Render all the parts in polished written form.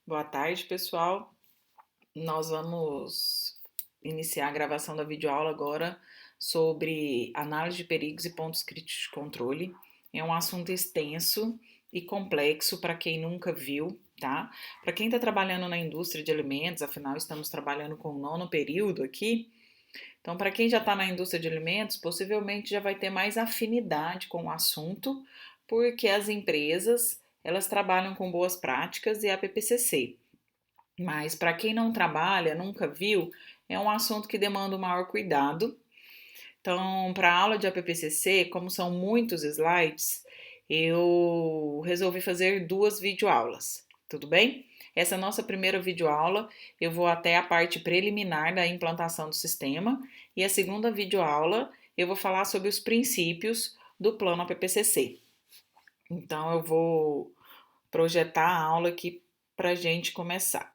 Boa tarde, pessoal. Nós vamos iniciar a gravação da videoaula agora sobre análise de perigos e pontos críticos de controle. É um assunto extenso e complexo para quem nunca viu, tá? Para quem está trabalhando na indústria de alimentos, afinal estamos trabalhando com o nono período aqui. Então, para quem já está na indústria de alimentos, possivelmente já vai ter mais afinidade com o assunto, porque as empresas elas trabalham com boas práticas e a PPCC. Mas para quem não trabalha, nunca viu, é um assunto que demanda um maior cuidado. Então, para a aula de APPCC, como são muitos slides, eu resolvi fazer duas videoaulas, tudo bem? Essa é a nossa primeira videoaula, eu vou até a parte preliminar da implantação do sistema, e a segunda videoaula eu vou falar sobre os princípios do plano APPCC. Então, eu vou projetar a aula aqui para a gente começar.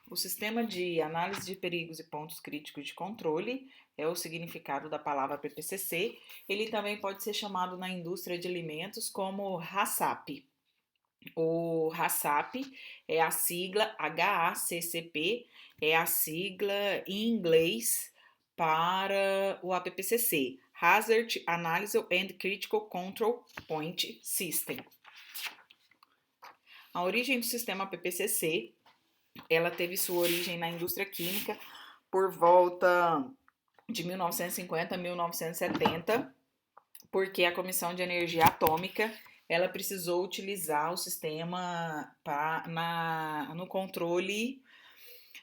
O sistema de análise de perigos e pontos críticos de controle é o significado da palavra PPCC. Ele também pode ser chamado na indústria de alimentos como HACCP. O HACCP é a sigla HACCP, é a sigla em inglês para o APPCC, Hazard Analysis and Critical Control Point System. A origem do sistema APPCC ela teve sua origem na indústria química por volta de 1950 a 1970, porque a Comissão de Energia Atômica ela precisou utilizar o sistema no controle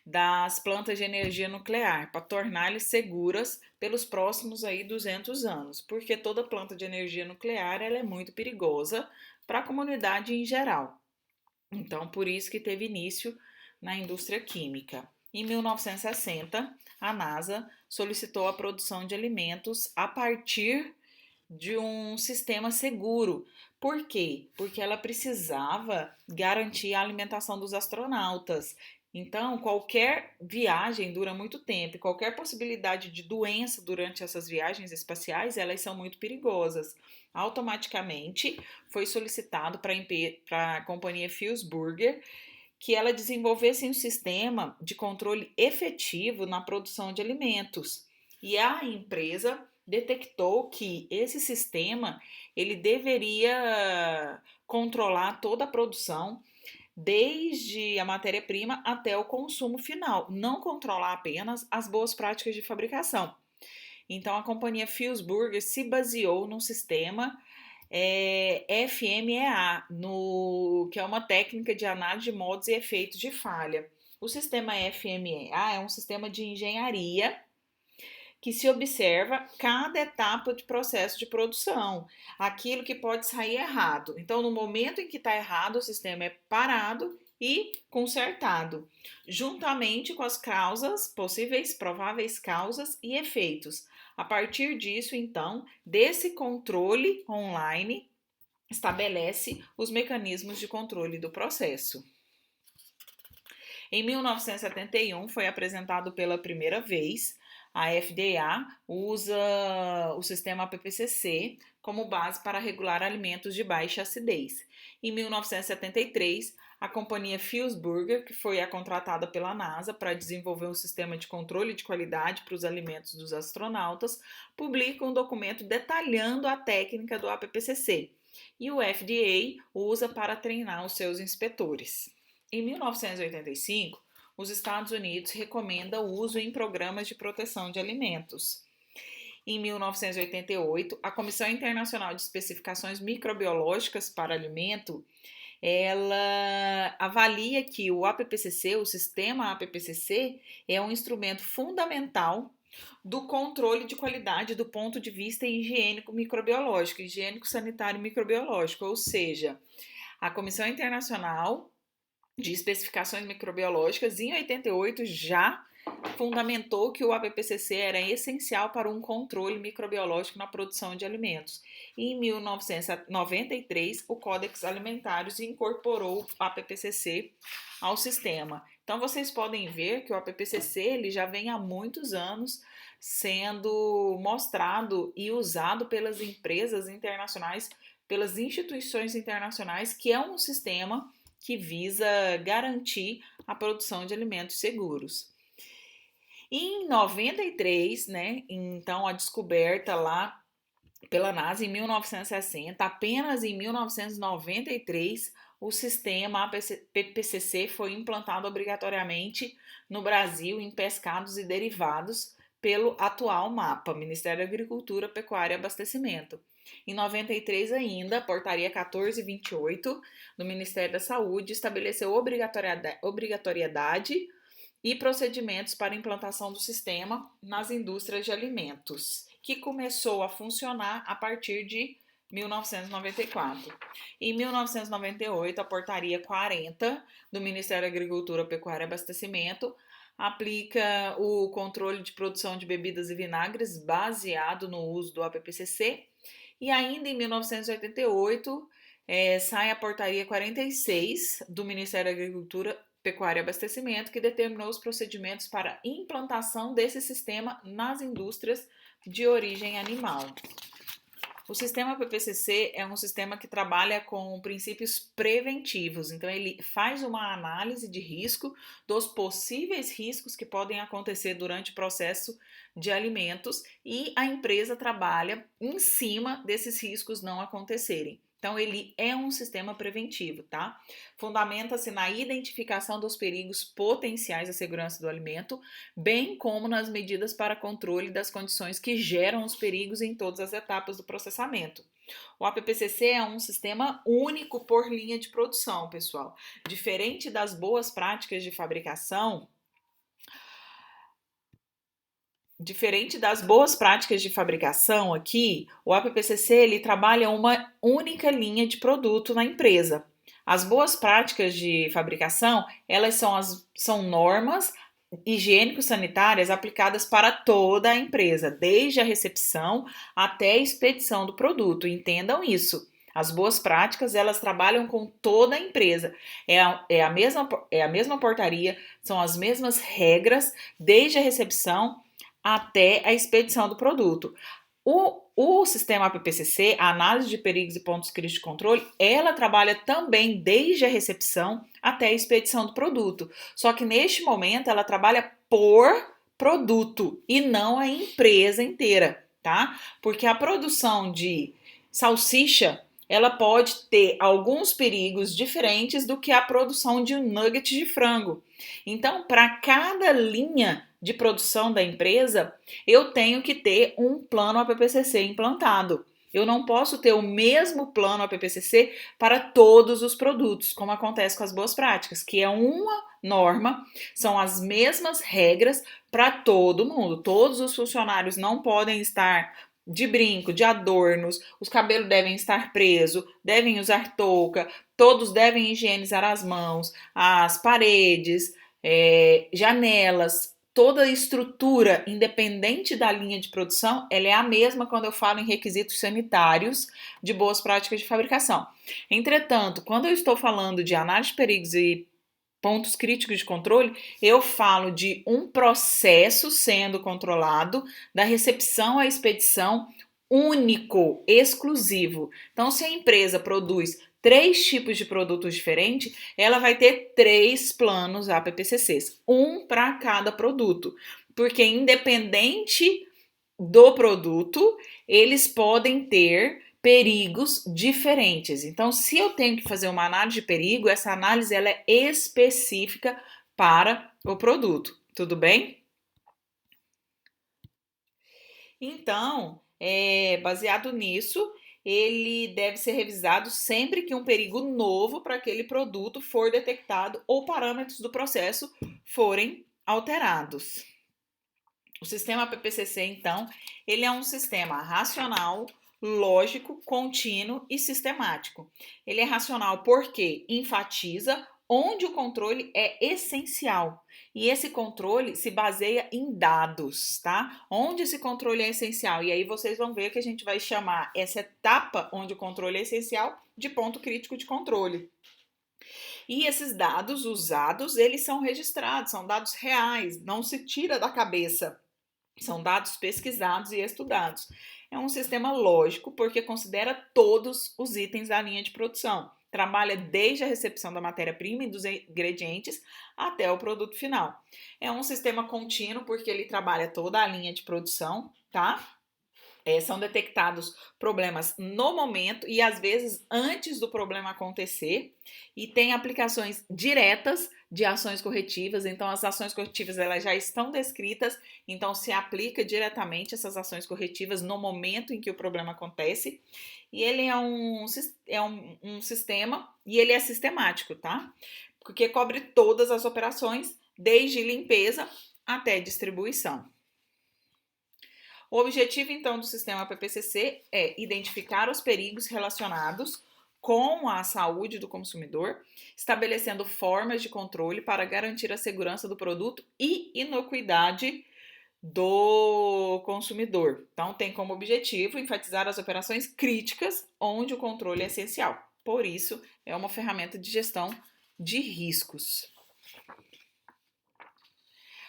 das plantas de energia nuclear para torná-las seguras pelos próximos 200 anos, porque toda planta de energia nuclear ela é muito perigosa para a comunidade em geral. Então, por isso que teve início na indústria química. Em 1960, a NASA solicitou a produção de alimentos a partir de um sistema seguro. Por quê? Porque ela precisava garantir a alimentação dos astronautas. Então, qualquer viagem dura muito tempo e qualquer possibilidade de doença durante essas viagens espaciais, elas são muito perigosas. Automaticamente foi solicitado para a companhia Fusburger que ela desenvolvesse um sistema de controle efetivo na produção de alimentos. E a empresa detectou que esse sistema ele deveria controlar toda a produção, desde a matéria-prima até o consumo final, não controlar apenas as boas práticas de fabricação. Então a companhia Fusburger se baseou num sistema FMEA, que é uma técnica de análise de modos e efeitos de falha. O sistema FMEA é um sistema de engenharia que se observa cada etapa de processo de produção, aquilo que pode sair errado. Então, no momento em que está errado, o sistema é parado e consertado, juntamente com as causas, possíveis, prováveis causas e efeitos. A partir disso, então, desse controle online, estabelece os mecanismos de controle do processo. Em 1971, foi apresentado pela primeira vez. A FDA usa o sistema PPCC como base para regular alimentos de baixa acidez. Em 1973, a companhia Fusburger, que foi a contratada pela NASA para desenvolver um sistema de controle de qualidade para os alimentos dos astronautas, publica um documento detalhando a técnica do APPCC. E o FDA usa para treinar os seus inspetores. Em 1985, os Estados Unidos recomendam o uso em programas de proteção de alimentos. Em 1988, a Comissão Internacional de Especificações Microbiológicas para Alimento, ela avalia que o APPCC, o sistema APPCC, é um instrumento fundamental do controle de qualidade do ponto de vista higiênico microbiológico, higiênico sanitário microbiológico, ou seja, a Comissão Internacional de Especificações Microbiológicas, em 88, já fundamentou que o APPCC era essencial para um controle microbiológico na produção de alimentos. E em 1993, o Codex Alimentários incorporou o APPCC ao sistema. Então, vocês podem ver que o APPCC ele já vem há muitos anos sendo mostrado e usado pelas empresas internacionais, pelas instituições internacionais, que é um sistema que visa garantir a produção de alimentos seguros. Em 93, né, então a descoberta lá pela NASA em 1960, apenas em 1993 o sistema PPCC foi implantado obrigatoriamente no Brasil em pescados e derivados pelo atual MAPA, Ministério da Agricultura, Pecuária e Abastecimento. Em 93 ainda, a portaria 1428 do Ministério da Saúde estabeleceu obrigatoriedade e procedimentos para implantação do sistema nas indústrias de alimentos, que começou a funcionar a partir de 1994. Em 1998, a portaria 40 do Ministério da Agricultura, Pecuária e Abastecimento aplica o controle de produção de bebidas e vinagres baseado no uso do APPCC. E ainda em 1988 sai a portaria 46 do Ministério da Agricultura, Pecuária e Abastecimento, que determinou os procedimentos para implantação desse sistema nas indústrias de origem animal. O sistema PPCC é um sistema que trabalha com princípios preventivos, então ele faz uma análise de risco dos possíveis riscos que podem acontecer durante o processo de alimentos e a empresa trabalha em cima desses riscos não acontecerem. Então, ele é um sistema preventivo, tá? Fundamenta-se na identificação dos perigos potenciais à segurança do alimento, bem como nas medidas para controle das condições que geram os perigos em todas as etapas do processamento. O APPCC é um sistema único por linha de produção, pessoal. Diferente das boas práticas de fabricação, aqui, o APPCC ele trabalha uma única linha de produto na empresa. As boas práticas de fabricação, elas são normas higiênico-sanitárias aplicadas para toda a empresa, desde a recepção até a expedição do produto. Entendam isso. As boas práticas, elas trabalham com toda a empresa. É a mesma portaria, são as mesmas regras, desde a recepção até a expedição do produto. O sistema APPCC, a análise de perigos e pontos críticos de controle, ela trabalha também desde a recepção até a expedição do produto. Só que neste momento ela trabalha por produto e não a empresa inteira, tá? Porque a produção de salsicha, ela pode ter alguns perigos diferentes do que a produção de um nugget de frango. Então, para cada linha de produção da empresa, eu tenho que ter um plano APPCC implantado. Eu não posso ter o mesmo plano APPCC para todos os produtos, como acontece com as boas práticas, que é uma norma, são as mesmas regras para todo mundo. Todos os funcionários não podem estar de brinco, de adornos, os cabelos devem estar presos, devem usar touca, todos devem higienizar as mãos, as paredes, janelas, toda a estrutura, independente da linha de produção, ela é a mesma quando eu falo em requisitos sanitários de boas práticas de fabricação. Entretanto, quando eu estou falando de análise de perigos e pontos críticos de controle, eu falo de um processo sendo controlado, da recepção à expedição, único, exclusivo. Então, se a empresa produz 3 tipos de produtos diferentes, ela vai ter 3 planos APPCCs, um para cada produto, porque independente do produto, eles podem ter perigos diferentes. Então, se eu tenho que fazer uma análise de perigo, essa análise ela é específica para o produto, tudo bem? Então, baseado nisso, ele deve ser revisado sempre que um perigo novo para aquele produto for detectado ou parâmetros do processo forem alterados. O sistema PPCC, então, ele é um sistema racional, lógico, contínuo e sistemático. Ele é racional porque enfatiza onde o controle é essencial. E esse controle se baseia em dados, tá? Onde esse controle é essencial. E aí vocês vão ver que a gente vai chamar essa etapa onde o controle é essencial de ponto crítico de controle. E esses dados usados, eles são registrados, são dados reais, não se tira da cabeça. São dados pesquisados e estudados. É um sistema lógico porque considera todos os itens da linha de produção. trabalha desde a recepção da matéria-prima e dos ingredientes até o produto final. É um sistema contínuo porque ele trabalha toda a linha de produção, tá? São detectados problemas no momento e às vezes antes do problema acontecer, e tem aplicações diretas de ações corretivas. Então as ações corretivas elas já estão descritas, então se aplica diretamente essas ações corretivas no momento em que o problema acontece. E ele é um sistema e ele é sistemático, tá? Porque cobre todas as operações, desde limpeza até distribuição. O objetivo, então, do sistema PPCC é identificar os perigos relacionados com a saúde do consumidor, estabelecendo formas de controle para garantir a segurança do produto e inocuidade do consumidor. Então, tem como objetivo enfatizar as operações críticas onde o controle é essencial. Por isso, é uma ferramenta de gestão de riscos.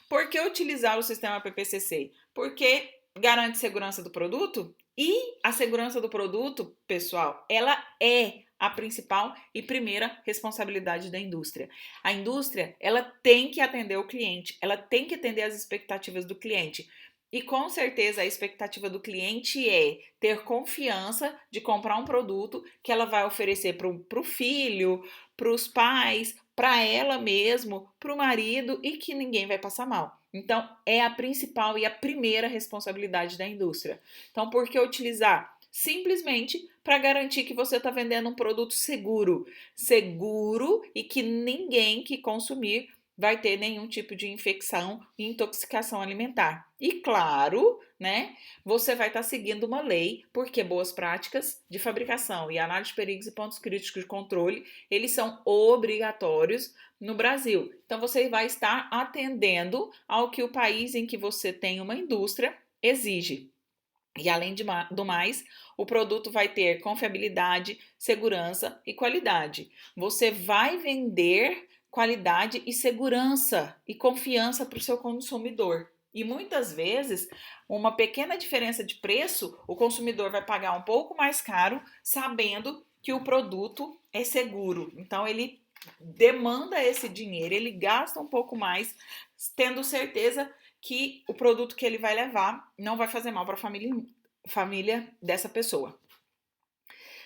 Por que utilizar o sistema PPCC? Porque garante segurança do produto, e a segurança do produto, pessoal, ela é a principal e primeira responsabilidade da indústria. A indústria, ela tem que atender o cliente, ela tem que atender as expectativas do cliente. E com certeza a expectativa do cliente é ter confiança de comprar um produto que ela vai oferecer para o filho, para os pais, para ela mesmo, para o marido, e que ninguém vai passar mal. Então, é a principal e a primeira responsabilidade da indústria. Então, por que utilizar? Simplesmente para garantir que você está vendendo um produto seguro. Seguro e que ninguém que consumir vai ter nenhum tipo de infecção e intoxicação alimentar. E claro, né, você vai estar seguindo uma lei, porque boas práticas de fabricação e análise de perigos e pontos críticos de controle, eles são obrigatórios no Brasil. Então você vai estar atendendo ao que o país em que você tem uma indústria exige. E além do mais, o produto vai ter confiabilidade, segurança e qualidade. Você vai vender qualidade e segurança e confiança para o seu consumidor. E muitas vezes, uma pequena diferença de preço, o consumidor vai pagar um pouco mais caro, sabendo que o produto é seguro. Então, ele demanda esse dinheiro, ele gasta um pouco mais, tendo certeza que o produto que ele vai levar não vai fazer mal para a família dessa pessoa.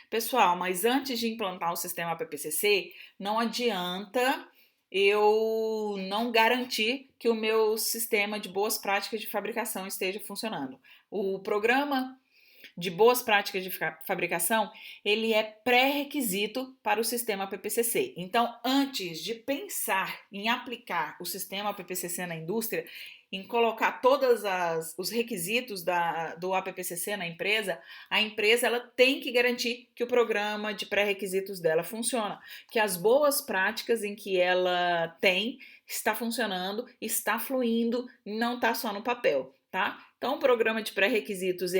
Pessoal, mas antes de implantar o sistema PPCC, não adianta eu não garantir que o meu sistema de boas práticas de fabricação esteja funcionando. O programa de boas práticas de fabricação, ele é pré-requisito para o sistema PPCC. Então, antes de pensar em aplicar o sistema PPCC na indústria, em colocar todos os requisitos do APPCC na empresa, a empresa ela tem que garantir que o programa de pré-requisitos dela funciona, que as boas práticas em que ela tem está funcionando, está fluindo, não está só no papel, tá? Então, o programa de pré-requisitos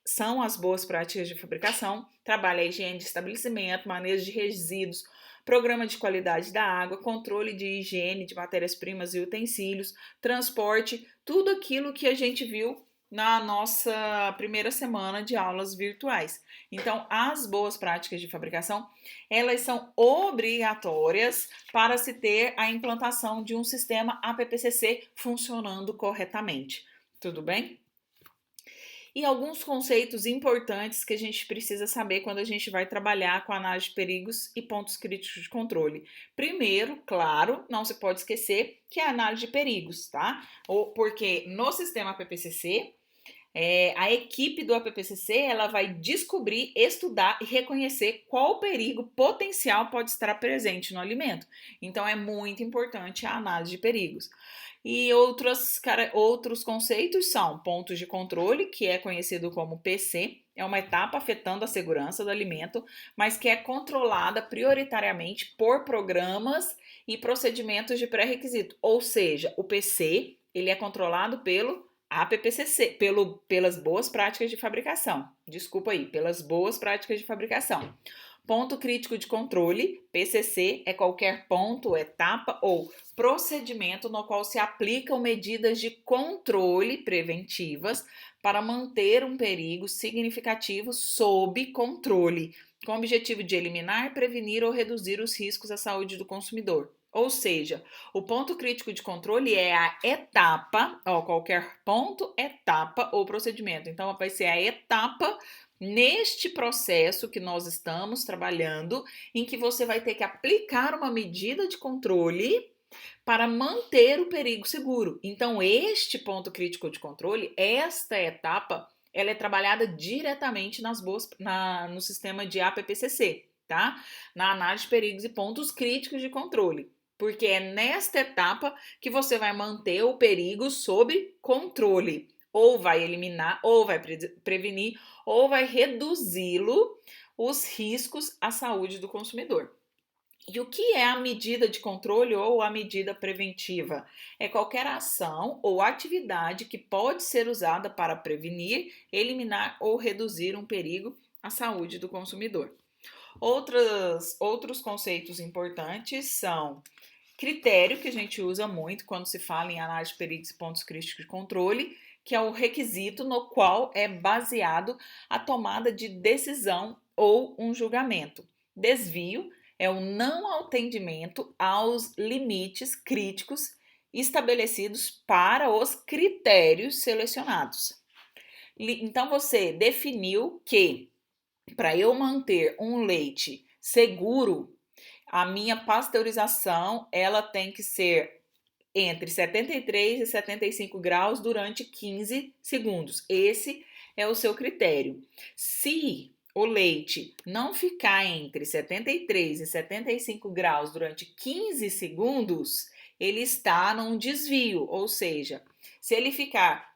são as boas práticas de fabricação, trabalha a higiene de estabelecimento, manejo de resíduos, programa de qualidade da água, controle de higiene de matérias-primas e utensílios, transporte, tudo aquilo que a gente viu na nossa primeira semana de aulas virtuais. Então, as boas práticas de fabricação, elas são obrigatórias para se ter a implantação de um sistema APPCC funcionando corretamente. Tudo bem? E alguns conceitos importantes que a gente precisa saber quando a gente vai trabalhar com análise de perigos e pontos críticos de controle. Primeiro, claro, não se pode esquecer que é a análise de perigos, tá? Porque no sistema PPCC, a equipe do APPCC ela vai descobrir, estudar e reconhecer qual perigo potencial pode estar presente no alimento. Então, é muito importante a análise de perigos. E outros conceitos são pontos de controle, que é conhecido como PC, é uma etapa afetando a segurança do alimento, mas que é controlada prioritariamente por programas e procedimentos de pré-requisito. Ou seja, o PC ele é controlado pelo APPCC, pelas boas práticas de fabricação. Desculpa aí, pelas boas práticas de fabricação. Ponto crítico de controle, PCC, é qualquer ponto, etapa ou procedimento no qual se aplicam medidas de controle preventivas para manter um perigo significativo sob controle. com o objetivo de eliminar, prevenir ou reduzir os riscos à saúde do consumidor. Ou seja, o ponto crítico de controle é a etapa, qualquer ponto, etapa ou procedimento. Então, vai ser a etapa neste processo que nós estamos trabalhando, em que você vai ter que aplicar uma medida de controle para manter o perigo seguro. Então, este ponto crítico de controle, esta etapa, ela é trabalhada diretamente no sistema de APPCC, tá? Na análise de perigos e pontos críticos de controle. Porque é nesta etapa que você vai manter o perigo sob controle. Ou vai eliminar, ou vai prevenir, ou vai reduzi-lo, os riscos à saúde do consumidor. E o que é a medida de controle ou a medida preventiva? É qualquer ação ou atividade que pode ser usada para prevenir, eliminar ou reduzir um perigo à saúde do consumidor. Outros conceitos importantes são critério, que a gente usa muito quando se fala em análise de perigos e pontos críticos de controle, que é o requisito no qual é baseado a tomada de decisão ou um julgamento. Desvio é o não atendimento aos limites críticos estabelecidos para os critérios selecionados. Então, você definiu que para eu manter um leite seguro, a minha pasteurização ela tem que ser entre 73 e 75 graus durante 15 segundos. Esse é o seu critério. Se o leite não ficar entre 73 e 75 graus durante 15 segundos, ele está num desvio, ou seja, se ele ficar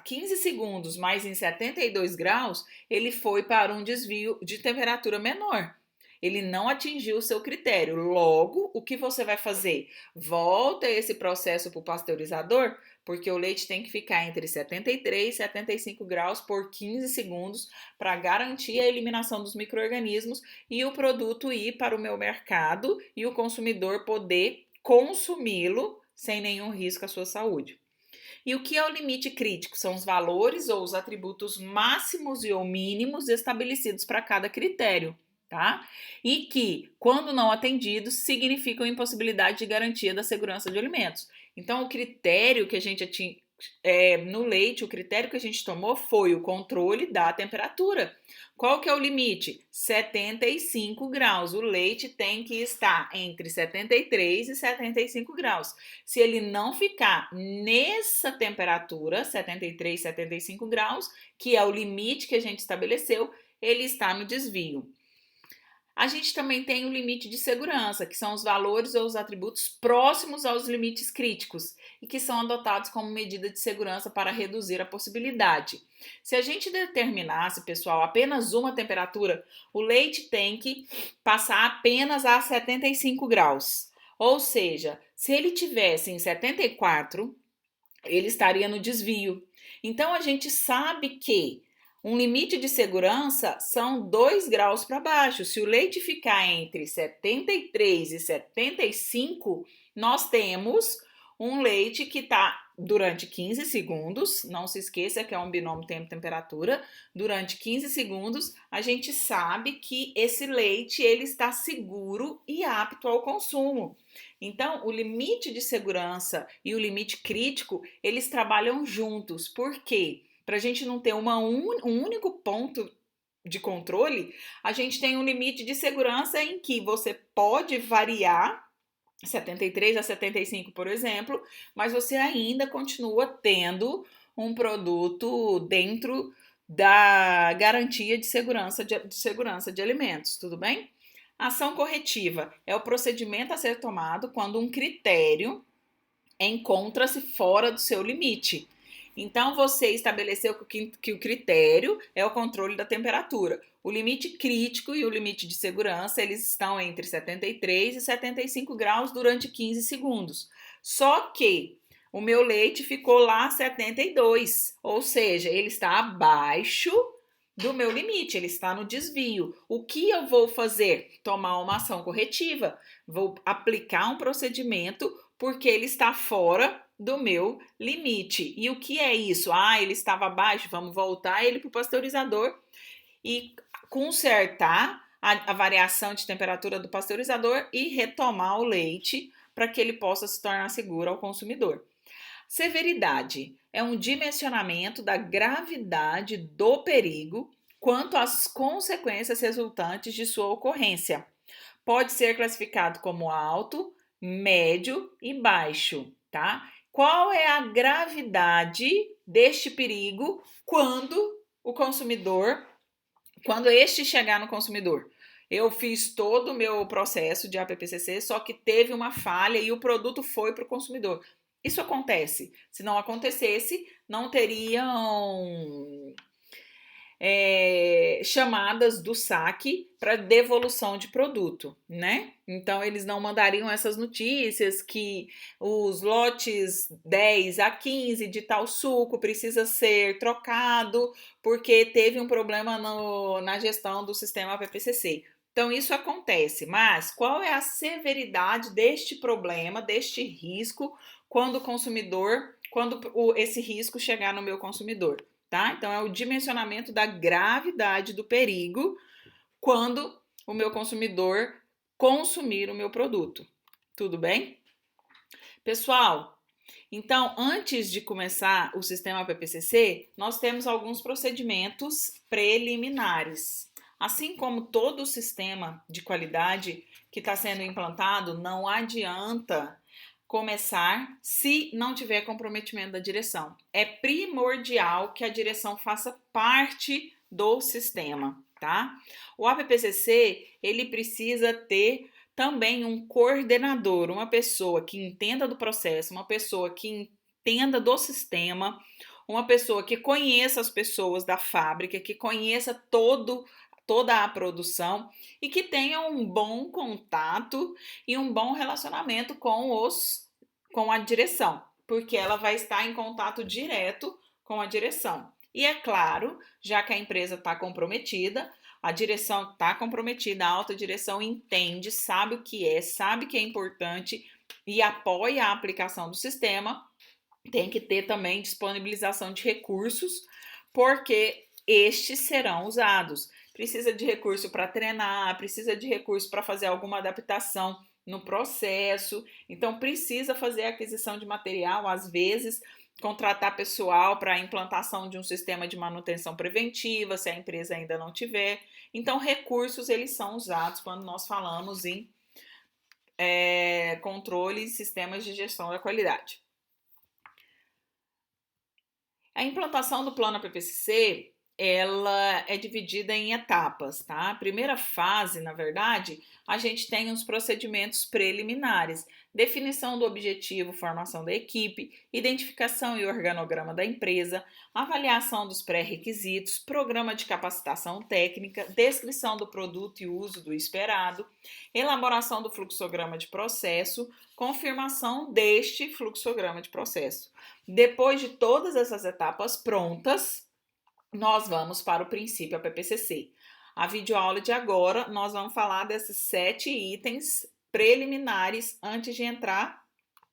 15 segundos mais em 72 graus, ele foi para um desvio de temperatura menor. Ele não atingiu o seu critério. Logo, o que você vai fazer? Volta esse processo para o pasteurizador, porque o leite tem que ficar entre 73 e 75 graus por 15 segundos para garantir a eliminação dos micro-organismos e o produto ir para o meu mercado e o consumidor poder consumi-lo sem nenhum risco à sua saúde. E o que é o limite crítico? São os valores ou os atributos máximos e ou mínimos estabelecidos para cada critério. Tá? E que, quando não atendidos, significam impossibilidade de garantia da segurança de alimentos. Então, o critério que a gente no leite, o critério que a gente tomou foi o controle da temperatura. Qual que é o limite? 75 graus. O leite tem que estar entre 73 e 75 graus. Se ele não ficar nessa temperatura, 73, 75 graus, que é o limite que a gente estabeleceu, ele está no desvio. A gente também tem o limite de segurança, que são os valores ou os atributos próximos aos limites críticos e que são adotados como medida de segurança para reduzir a possibilidade. Se a gente determinasse, pessoal, apenas uma temperatura, o leite tem que passar apenas a 75 graus. Ou seja, se ele tivesse em 74, ele estaria no desvio. Então, a gente sabe que um limite de segurança são 2 graus para baixo. Se o leite ficar entre 73 e 75, nós temos um leite que está durante 15 segundos. Não se esqueça que é um binômio tempo-temperatura. Durante 15 segundos, a gente sabe que esse leite ele está seguro e apto ao consumo. Então, o limite de segurança e o limite crítico, eles trabalham juntos. Por quê? Para a gente não ter um único ponto de controle, a gente tem um limite de segurança em que você pode variar 73 a 75, por exemplo, mas você ainda continua tendo um produto dentro da garantia de segurança de alimentos, tudo bem? Ação corretiva é o procedimento a ser tomado quando um critério encontra-se fora do seu limite. Então, você estabeleceu que o critério é o controle da temperatura. O limite crítico e o limite de segurança, eles estão entre 73 e 75 graus durante 15 segundos. Só que o meu leite ficou lá 72, ou seja, ele está abaixo do meu limite, ele está no desvio. O que eu vou fazer? Tomar uma ação corretiva. Vou aplicar um procedimento porque ele está fora do meu limite. E o que é isso? Ele estava abaixo, vamos voltar ele para o pasteurizador e consertar a variação de temperatura do pasteurizador e retomar o leite para que ele possa se tornar seguro ao consumidor. Severidade é um dimensionamento da gravidade do perigo quanto às consequências resultantes de sua ocorrência. Pode ser classificado como alto, médio e baixo, tá? Qual é a gravidade deste perigo quando este chegar no consumidor? Eu fiz todo o meu processo de APPCC, só que teve uma falha e o produto foi para o consumidor. Isso acontece. Se não acontecesse, não teriam chamadas do saque para devolução de produto, né? Então eles não mandariam essas notícias que os lotes 10 a 15 de tal suco precisa ser trocado porque teve um problema na gestão do sistema APPCC. Então isso acontece, mas qual é a severidade deste problema, deste risco, quando esse risco chegar no meu consumidor? Tá? Então, é o dimensionamento da gravidade do perigo quando o meu consumidor consumir o meu produto. Tudo bem? Pessoal, então, antes de começar o sistema PPCC, nós temos alguns procedimentos preliminares. Assim como todo o sistema de qualidade que está sendo implantado, não adianta começar se não tiver comprometimento da direção. É primordial que a direção faça parte do sistema, tá? O APPCC, ele precisa ter também um coordenador, uma pessoa que entenda do processo, uma pessoa que entenda do sistema, uma pessoa que conheça as pessoas da fábrica, que conheça toda a produção e que tenha um bom contato e um bom relacionamento com a direção, porque ela vai estar em contato direto com a direção. E é claro, já que a empresa está comprometida, a direção está comprometida, a alta direção entende, sabe o que sabe que é importante e apoia a aplicação do sistema, tem que ter também disponibilização de recursos, porque estes serão usados. Precisa de recurso para treinar, precisa de recurso para fazer alguma adaptação no processo. Então, precisa fazer aquisição de material, às vezes, contratar pessoal para a implantação de um sistema de manutenção preventiva, se a empresa ainda não tiver. Então, recursos, eles são usados quando nós falamos em controle e sistemas de gestão da qualidade. A implantação do plano PPCC, ela é dividida em etapas, tá? A primeira fase, na verdade, a gente tem os procedimentos preliminares, definição do objetivo, formação da equipe, identificação e organograma da empresa, avaliação dos pré-requisitos, programa de capacitação técnica, descrição do produto e uso do esperado, elaboração do fluxograma de processo, confirmação deste fluxograma de processo. Depois de todas essas etapas prontas, nós vamos para o princípio APPCC. A videoaula de agora, nós vamos falar desses 7 itens preliminares antes de entrar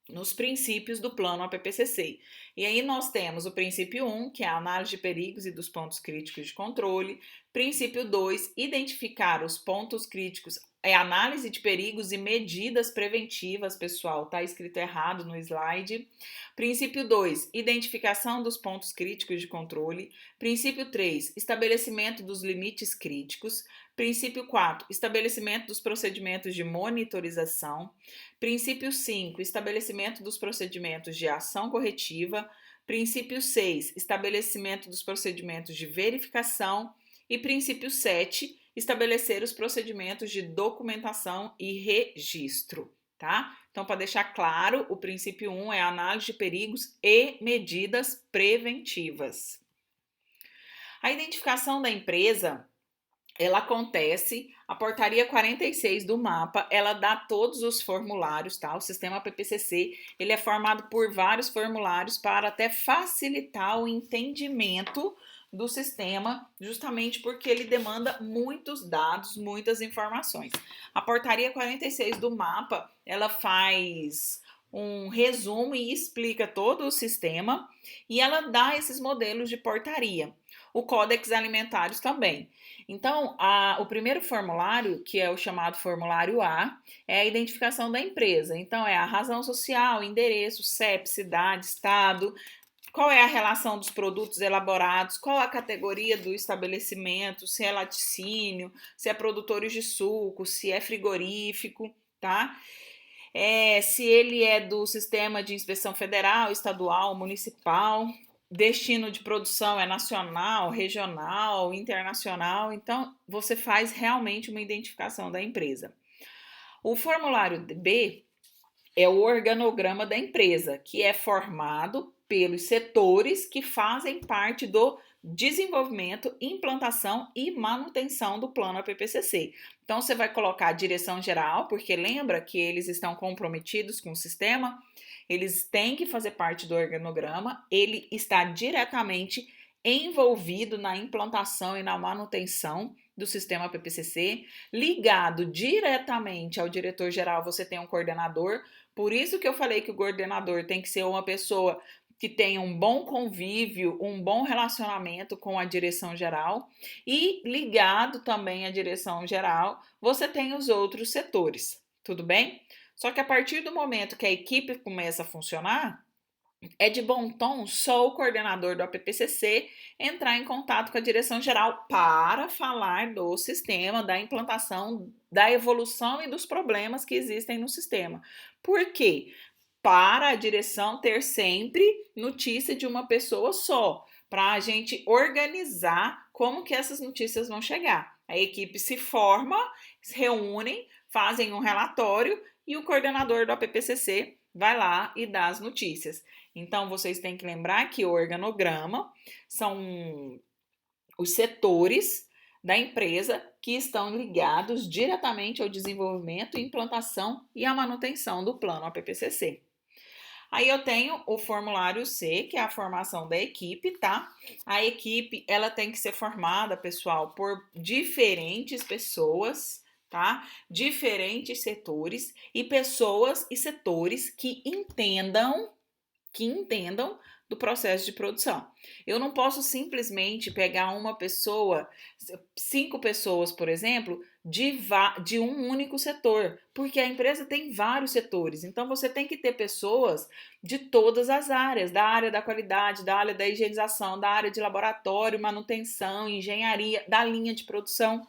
nos princípios do plano APPCC. E aí nós temos o princípio 1, que é a análise de perigos e dos pontos críticos de controle. Princípio 2, identificar os pontos críticos, análise de perigos e medidas preventivas, pessoal, tá escrito errado no slide. Princípio 2, identificação dos pontos críticos de controle. Princípio 3, estabelecimento dos limites críticos. Princípio 4, estabelecimento dos procedimentos de monitorização. Princípio 5, estabelecimento dos procedimentos de ação corretiva. Princípio 6, estabelecimento dos procedimentos de verificação. E princípio 7, estabelecer os procedimentos de documentação e registro, tá? Então, para deixar claro, o princípio 1 é análise de perigos e medidas preventivas. A identificação da empresa, ela acontece, a portaria 46 do MAPA, ela dá todos os formulários, tá? O sistema PPCC, ele é formado por vários formulários para até facilitar o entendimento do sistema, justamente porque ele demanda muitos dados, muitas informações. A portaria 46 do MAPA, ela faz um resumo e explica todo o sistema e ela dá esses modelos de portaria. o Códex Alimentários também. Então, o primeiro formulário, que é o chamado formulário A, é a identificação da empresa. Então, é a razão social, endereço, CEP, cidade, estado, qual é a relação dos produtos elaborados, qual a categoria do estabelecimento, se é laticínio, se é produtores de suco, se é frigorífico, tá? Se ele é do sistema de inspeção federal, estadual, municipal, destino de produção é nacional, regional, internacional. Então, você faz realmente uma identificação da empresa. O formulário B é o organograma da empresa, que é formado pelos setores que fazem parte do desenvolvimento, implantação e manutenção do plano APPCC. Então, você vai colocar a direção geral, porque lembra que eles estão comprometidos com o sistema, eles têm que fazer parte do organograma, ele está diretamente envolvido na implantação e na manutenção do sistema PPCC, ligado diretamente ao diretor-geral, você tem um coordenador. Por isso que eu falei que o coordenador tem que ser uma pessoa que tenha um bom convívio, um bom relacionamento com a direção geral, e ligado também à direção geral, você tem os outros setores, tudo bem? Só que a partir do momento que a equipe começa a funcionar, é de bom tom só o coordenador do APPCC entrar em contato com a direção geral para falar do sistema, da implantação, da evolução e dos problemas que existem no sistema. Por quê? Para a direção ter sempre notícia de uma pessoa só, para a gente organizar como que essas notícias vão chegar. A equipe se forma, se reúnem, fazem um relatório e o coordenador do APPCC vai lá e dá as notícias. Então, vocês têm que lembrar que o organograma são os setores da empresa que estão ligados diretamente ao desenvolvimento, implantação e à manutenção do plano APPCC. Aí eu tenho o formulário C, que é a formação da equipe, tá? A equipe, ela tem que ser formada, pessoal, por diferentes pessoas, tá? Diferentes setores e pessoas e setores que entendam do processo de produção. Eu não posso simplesmente pegar uma pessoa, 5 pessoas, por exemplo, de um único setor, porque a empresa tem vários setores. Então você tem que ter pessoas de todas as áreas, da área da qualidade, da área da higienização, da área de laboratório, manutenção, engenharia, da linha de produção.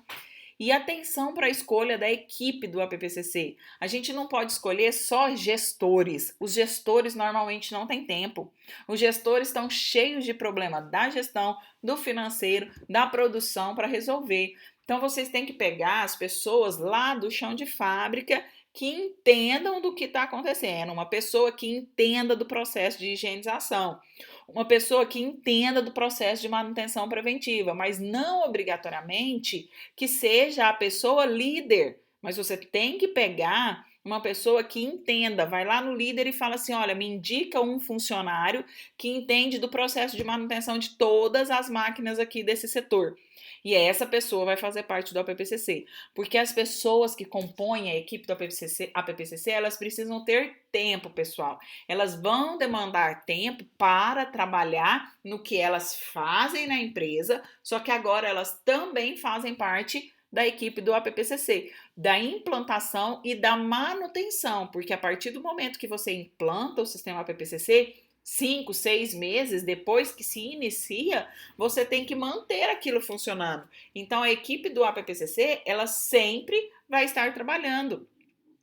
E atenção para a escolha da equipe do APPCC. A gente não pode escolher só gestores. Os gestores normalmente não têm tempo. Os gestores estão cheios de problema da gestão, do financeiro, da produção para resolver. Então vocês têm que pegar as pessoas lá do chão de fábrica que entendam do que está acontecendo. Uma pessoa que entenda do processo de higienização. Uma pessoa que entenda do processo de manutenção preventiva, mas não obrigatoriamente que seja a pessoa líder, mas você tem que pegar uma pessoa que entenda, vai lá no líder e fala assim, olha, me indica um funcionário que entende do processo de manutenção de todas as máquinas aqui desse setor. E essa pessoa vai fazer parte do APPCC, porque as pessoas que compõem a equipe do APPCC, elas precisam ter tempo, pessoal. Elas vão demandar tempo para trabalhar no que elas fazem na empresa, só que agora elas também fazem parte da equipe do APPCC, da implantação e da manutenção, porque a partir do momento que você implanta o sistema APPCC, 5, 6 meses depois que se inicia, você tem que manter aquilo funcionando. Então, a equipe do APPCC, ela sempre vai estar trabalhando.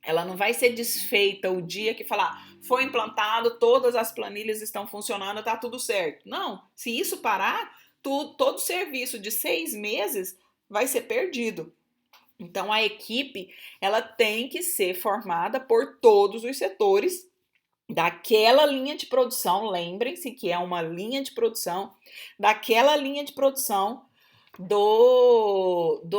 Ela não vai ser desfeita o dia que falar, foi implantado, todas as planilhas estão funcionando, tá tudo certo. Não, se isso parar, todo serviço de 6 meses vai ser perdido. Então, a equipe, ela tem que ser formada por todos os setores daquela linha de produção, lembrem-se que é uma linha de produção, daquela linha de produção do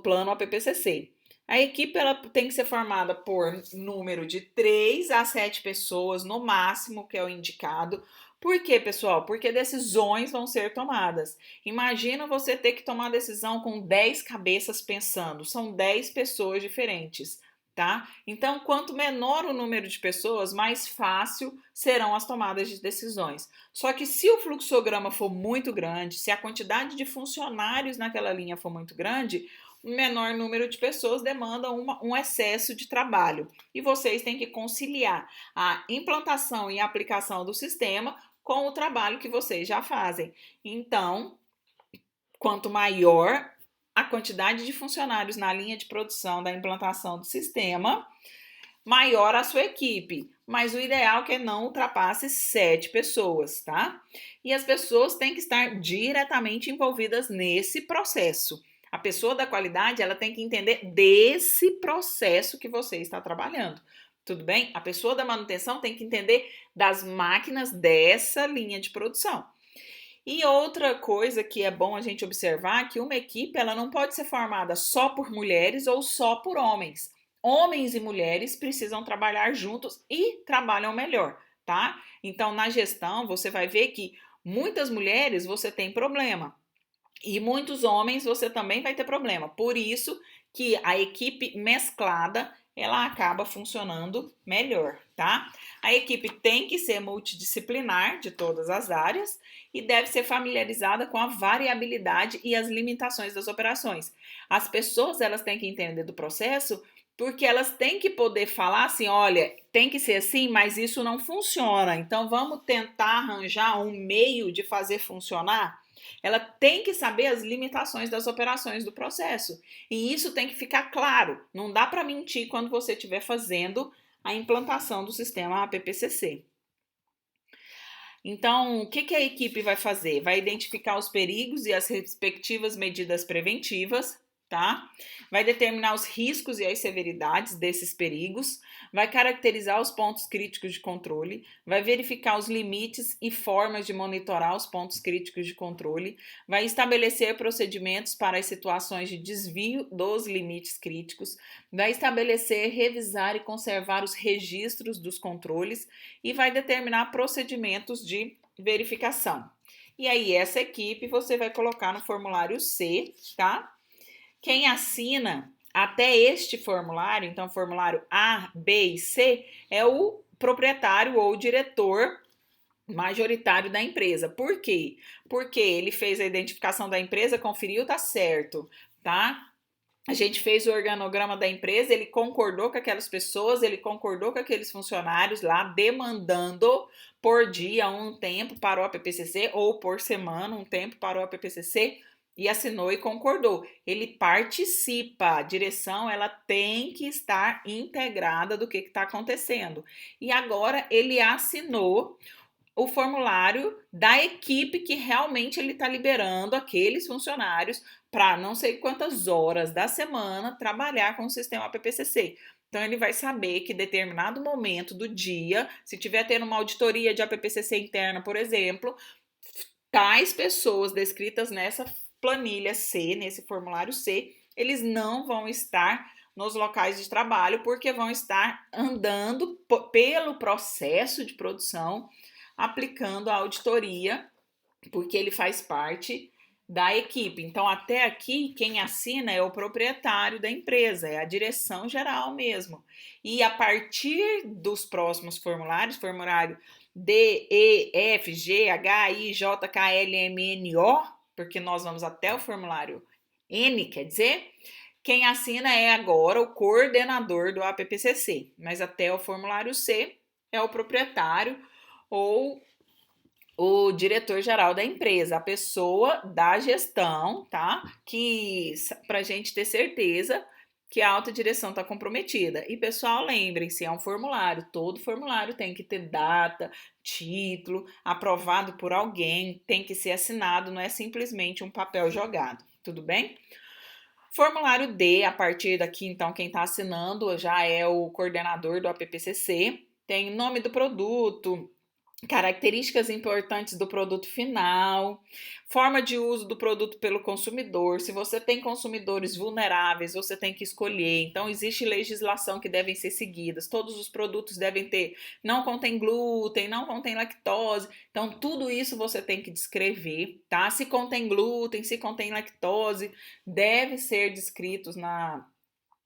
plano APPCC. A equipe ela tem que ser formada por número de 3 a 7 pessoas, no máximo, que é o indicado. Por quê, pessoal? Porque decisões vão ser tomadas. Imagina você ter que tomar decisão com 10 cabeças pensando. São 10 pessoas diferentes, tá? Então, quanto menor o número de pessoas, mais fácil serão as tomadas de decisões. Só que se o fluxograma for muito grande, se a quantidade de funcionários naquela linha for muito grande, um menor número de pessoas demanda um excesso de trabalho. E vocês têm que conciliar a implantação e aplicação do sistema com o trabalho que vocês já fazem. Então, quanto maior a quantidade de funcionários na linha de produção da implantação do sistema, maior a sua equipe. Mas o ideal é que não ultrapasse 7 pessoas, tá? E as pessoas têm que estar diretamente envolvidas nesse processo. A pessoa da qualidade, ela tem que entender desse processo que você está trabalhando. Tudo bem? A pessoa da manutenção tem que entender das máquinas dessa linha de produção. E outra coisa que é bom a gente observar é que uma equipe ela não pode ser formada só por mulheres ou só por homens. Homens e mulheres precisam trabalhar juntos e trabalham melhor, tá? Então, na gestão, você vai ver que muitas mulheres você tem problema e muitos homens você também vai ter problema. Por isso que a equipe mesclada ela acaba funcionando melhor, tá? A equipe tem que ser multidisciplinar de todas as áreas e deve ser familiarizada com a variabilidade e as limitações das operações. As pessoas elas têm que entender do processo porque elas têm que poder falar assim, olha, tem que ser assim, mas isso não funciona. Então vamos tentar arranjar um meio de fazer funcionar. Ela tem que saber as limitações das operações do processo. E isso tem que ficar claro. Não dá para mentir quando você estiver fazendo a implantação do sistema APPCC. Então, o que a equipe vai fazer? Vai identificar os perigos e as respectivas medidas preventivas, tá? Vai determinar os riscos e as severidades desses perigos, vai caracterizar os pontos críticos de controle, vai verificar os limites e formas de monitorar os pontos críticos de controle, vai estabelecer procedimentos para as situações de desvio dos limites críticos, vai estabelecer, revisar e conservar os registros dos controles e vai determinar procedimentos de verificação. E aí, essa equipe você vai colocar no formulário C, tá? Quem assina até este formulário, então formulário A, B e C, é o proprietário ou diretor majoritário da empresa. Por quê? Porque ele fez a identificação da empresa, conferiu, tá certo, tá? A gente fez o organograma da empresa, ele concordou com aquelas pessoas, ele concordou com aqueles funcionários lá, demandando por dia um tempo para o APPCC ou por semana um tempo para o APPCC e assinou e concordou. Ele participa, a direção ela tem que estar integrada do que está acontecendo. E agora ele assinou o formulário da equipe que realmente ele está liberando aqueles funcionários para não sei quantas horas da semana trabalhar com o sistema APPCC. Então ele vai saber que em determinado momento do dia, se tiver tendo uma auditoria de APPCC interna, por exemplo, tais pessoas descritas nessa planilha C, nesse formulário C, eles não vão estar nos locais de trabalho porque vão estar andando pelo processo de produção aplicando a auditoria, porque ele faz parte da equipe. Então, até aqui, quem assina é o proprietário da empresa, é a direção geral mesmo. E a partir dos próximos formulários, formulário D, E, F, G, H, I, J, K, L, M, N, O, porque nós vamos até o formulário N, quer dizer, quem assina é agora o coordenador do APPCC, mas até o formulário C é o proprietário ou o diretor-geral da empresa, a pessoa da gestão, tá? Que para a gente ter certeza que a alta direção está comprometida. E pessoal, lembrem-se, é um formulário, todo formulário tem que ter data, título, aprovado por alguém, tem que ser assinado, não é simplesmente um papel jogado, tudo bem? Formulário D, a partir daqui, então, quem está assinando já é o coordenador do APPCC, tem nome do produto, características importantes do produto final, forma de uso do produto pelo consumidor. Se você tem consumidores vulneráveis, você tem que escolher. Então, existe legislação que devem ser seguidas. Todos os produtos devem ter, não contém glúten, não contém lactose. Então, tudo isso você tem que descrever, tá? Se contém glúten, se contém lactose, deve ser descritos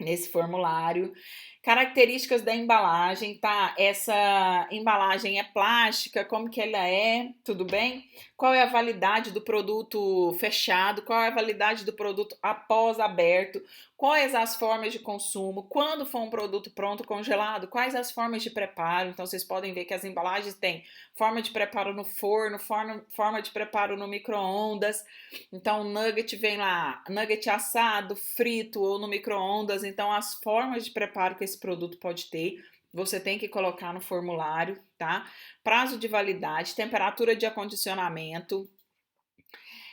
nesse formulário. Características da embalagem, tá? Essa embalagem é plástica, como que ela é, tudo bem? Qual é a validade do produto fechado? Qual é a validade do produto após aberto? Quais as formas de consumo? Quando for um produto pronto congelado, quais as formas de preparo? Então vocês podem ver que as embalagens têm forma de preparo no forno, forma de preparo no micro-ondas. Então, o nugget vem lá, nugget assado, frito ou no micro-ondas. Então, as formas de preparo que esse produto pode ter, você tem que colocar no formulário, tá? Prazo de validade, temperatura de acondicionamento.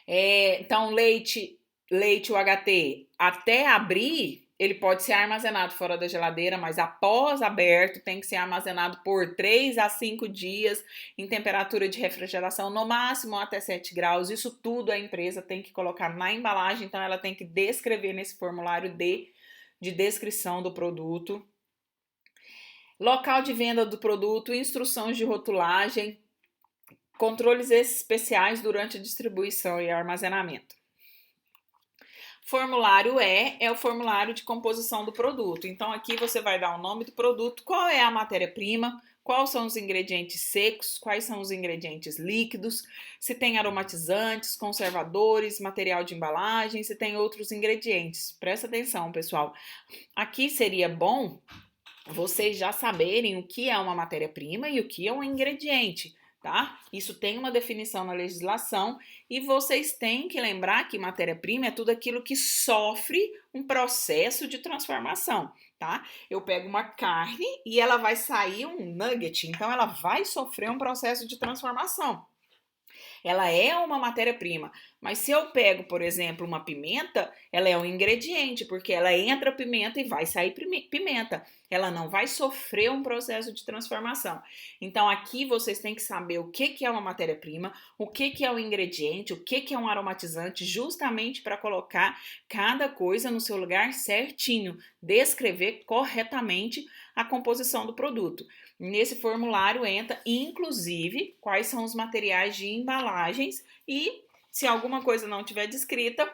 Então, leite UHT, até abrir, ele pode ser armazenado fora da geladeira, mas após aberto, tem que ser armazenado por 3 a 5 dias em temperatura de refrigeração, no máximo até 7 graus. Isso tudo a empresa tem que colocar na embalagem, então ela tem que descrever nesse formulário de descrição do produto. Local de venda do produto, instruções de rotulagem, controles especiais durante a distribuição e armazenamento. Formulário é o formulário de composição do produto. Então, aqui você vai dar o nome do produto, qual é a matéria-prima, quais são os ingredientes secos, quais são os ingredientes líquidos, se tem aromatizantes, conservadores, material de embalagem, se tem outros ingredientes. Presta atenção, pessoal. Aqui seria bom vocês já saberem o que é uma matéria-prima e o que é um ingrediente, tá? Isso tem uma definição na legislação e vocês têm que lembrar que matéria-prima é tudo aquilo que sofre um processo de transformação, tá? Eu pego uma carne e ela vai sair um nugget, então ela vai sofrer um processo de transformação. Ela é uma matéria-prima, mas se eu pego, por exemplo, uma pimenta, ela é um ingrediente, porque ela entra pimenta e vai sair pimenta. Ela não vai sofrer um processo de transformação. Então, aqui vocês têm que saber o que é uma matéria-prima, o que é um ingrediente, o que é um aromatizante, justamente para colocar cada coisa no seu lugar certinho, descrever corretamente a composição do produto. Nesse formulário entra, inclusive, quais são os materiais de embalagens e, se alguma coisa não tiver descrita,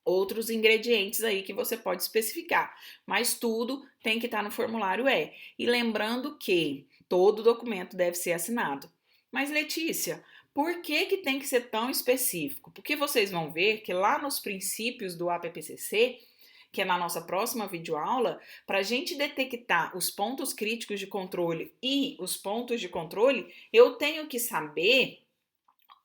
outros ingredientes aí que você pode especificar. Mas tudo tem que estar no formulário E lembrando que todo documento deve ser assinado. Mas, Letícia, por que tem que ser tão específico? Porque vocês vão ver que lá nos princípios do APPCC, que é na nossa próxima videoaula, para a gente detectar os pontos críticos de controle e os pontos de controle, eu tenho que saber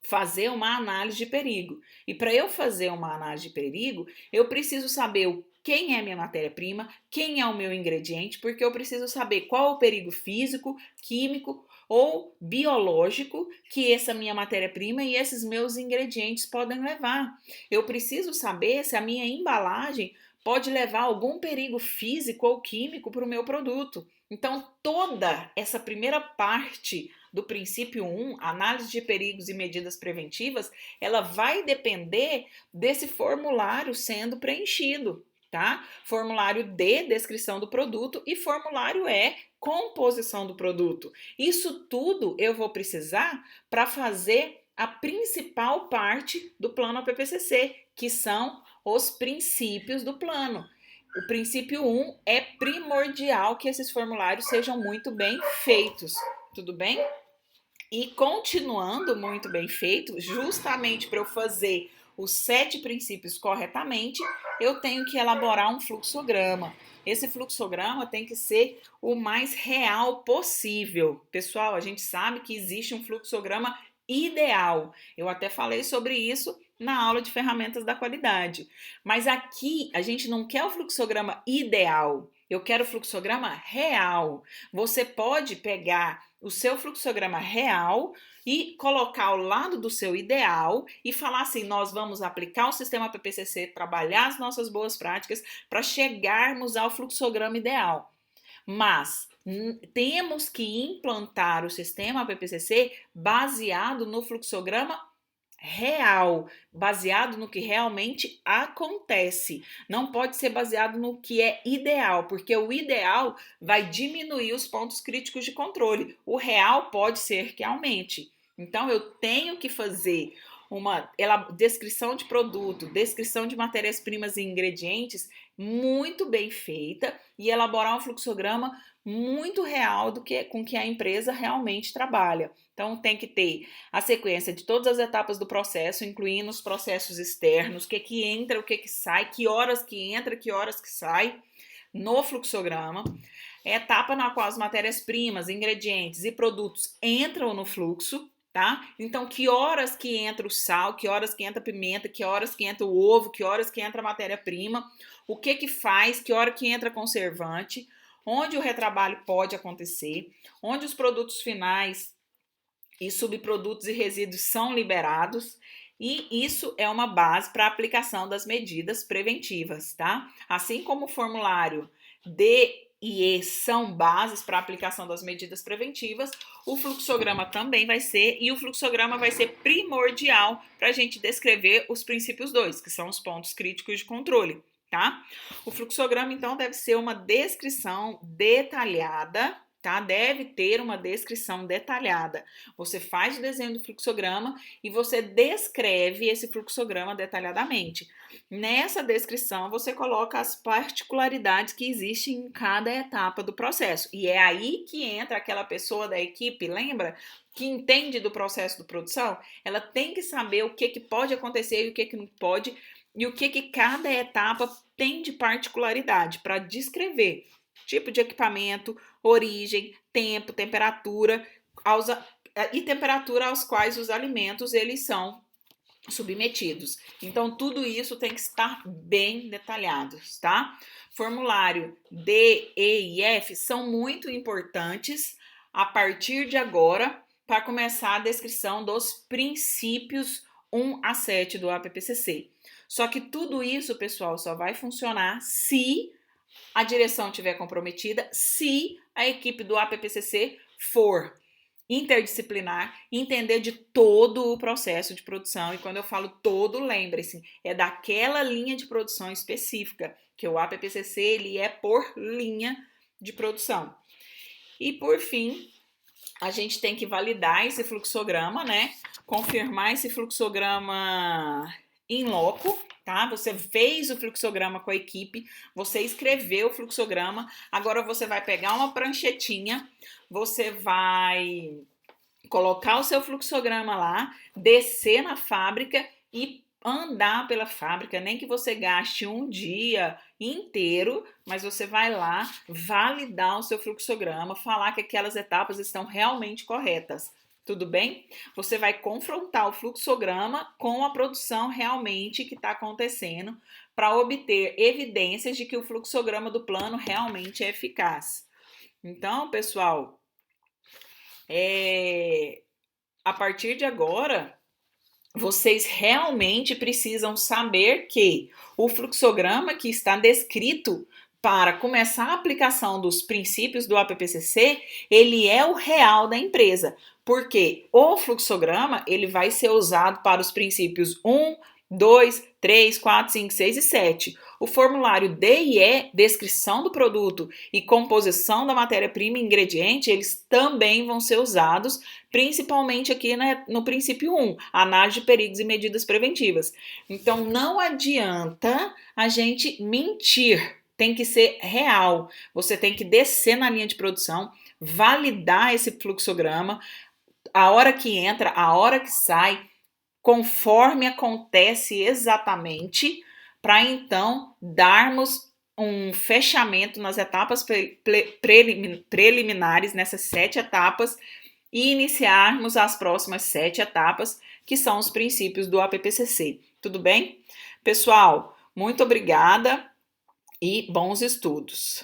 fazer uma análise de perigo. E para eu fazer uma análise de perigo, eu preciso saber quem é minha matéria-prima, quem é o meu ingrediente, porque eu preciso saber qual é o perigo físico, químico ou biológico que essa minha matéria-prima e esses meus ingredientes podem levar. Eu preciso saber se a minha embalagem pode levar algum perigo físico ou químico para o meu produto. Então, toda essa primeira parte do princípio 1, análise de perigos e medidas preventivas, ela vai depender desse formulário sendo preenchido, tá? Formulário D, descrição do produto, e formulário E, composição do produto. Isso tudo eu vou precisar para fazer a principal parte do plano APPCC, que são os princípios do plano. O princípio 1 é primordial que esses formulários sejam muito bem feitos, tudo bem? E continuando muito bem feito, justamente para eu fazer os 7 princípios corretamente, eu tenho que elaborar um fluxograma. Esse fluxograma tem que ser o mais real possível. Pessoal, a gente sabe que existe um fluxograma ideal. Eu até falei sobre isso na aula de ferramentas da qualidade. Mas aqui a gente não quer o fluxograma ideal. Eu quero o fluxograma real. Você pode pegar o seu fluxograma real e colocar ao lado do seu ideal e falar assim: nós vamos aplicar o sistema PPCC, trabalhar as nossas boas práticas para chegarmos ao fluxograma ideal. Mas temos que implantar o sistema PPCC baseado no fluxograma real, baseado no que realmente acontece. Não pode ser baseado no que é ideal, porque o ideal vai diminuir os pontos críticos de controle. O real pode ser que aumente. Então, eu tenho que fazer uma descrição de produto, descrição de matérias-primas e ingredientes muito bem feita e elaborar um fluxograma muito real com que a empresa realmente trabalha. Então tem que ter a sequência de todas as etapas do processo, incluindo os processos externos, o que entra, o que sai, que horas que entra, que horas que sai no fluxograma. Etapa na qual as matérias-primas, ingredientes e produtos entram no fluxo, tá? Então, que horas que entra o sal, que horas que entra a pimenta, que horas que entra o ovo, que horas que entra a matéria-prima, o que faz, que hora que entra conservante, onde o retrabalho pode acontecer, onde os produtos finais e subprodutos e resíduos são liberados. E isso é uma base para a aplicação das medidas preventivas, tá? Assim como o formulário D e E são bases para a aplicação das medidas preventivas, o fluxograma também vai ser, e o fluxograma vai ser primordial para a gente descrever os princípios 2, que são os pontos críticos de controle, tá? O fluxograma, então, deve ser uma descrição detalhada, tá? Deve ter uma descrição detalhada. Você faz o desenho do fluxograma e você descreve esse fluxograma detalhadamente. Nessa descrição, você coloca as particularidades que existem em cada etapa do processo. E é aí que entra aquela pessoa da equipe, lembra? Que entende do processo de produção. Ela tem que saber o que pode acontecer e o que não pode, e o que cada etapa tem de particularidade para descrever. Tipo de equipamento, origem, tempo, temperatura e temperatura aos quais os alimentos eles são submetidos. Então, tudo isso tem que estar bem detalhados, tá? Formulário D, E e F são muito importantes a partir de agora para começar a descrição dos princípios 1 a 7 do APPCC. Só que tudo isso, pessoal, só vai funcionar se a direção estiver comprometida, se a equipe do APPCC for interdisciplinar, entender de todo o processo de produção. E quando eu falo todo, lembre-se, é daquela linha de produção específica, que o APPCC ele é por linha de produção. E por fim, a gente tem que validar esse fluxograma, né? Confirmar esse fluxograma in loco, tá? Você fez o fluxograma com a equipe, você escreveu o fluxograma, agora você vai pegar uma pranchetinha, você vai colocar o seu fluxograma lá, descer na fábrica e andar pela fábrica, nem que você gaste um dia inteiro, mas você vai lá validar o seu fluxograma, falar que aquelas etapas estão realmente corretas. Tudo bem? Você vai confrontar o fluxograma com a produção realmente que está acontecendo para obter evidências de que o fluxograma do plano realmente é eficaz. Então, pessoal, a partir de agora, vocês realmente precisam saber que o fluxograma que está descrito para começar a aplicação dos princípios do APPCC, ele é o real da empresa, porque o fluxograma ele vai ser usado para os princípios 1, 2, 3, 4, 5, 6 e 7. O formulário D e E, descrição do produto e composição da matéria-prima e ingrediente, eles também vão ser usados, principalmente aqui no princípio 1, análise de perigos e medidas preventivas. Então, não adianta a gente mentir, tem que ser real. Você tem que descer na linha de produção, validar esse fluxograma, a hora que entra, a hora que sai, conforme acontece exatamente, para então darmos um fechamento nas etapas preliminares, nessas 7 etapas, e iniciarmos as próximas 7 etapas, que são os princípios do APPCC. Tudo bem? Pessoal, muito obrigada e bons estudos!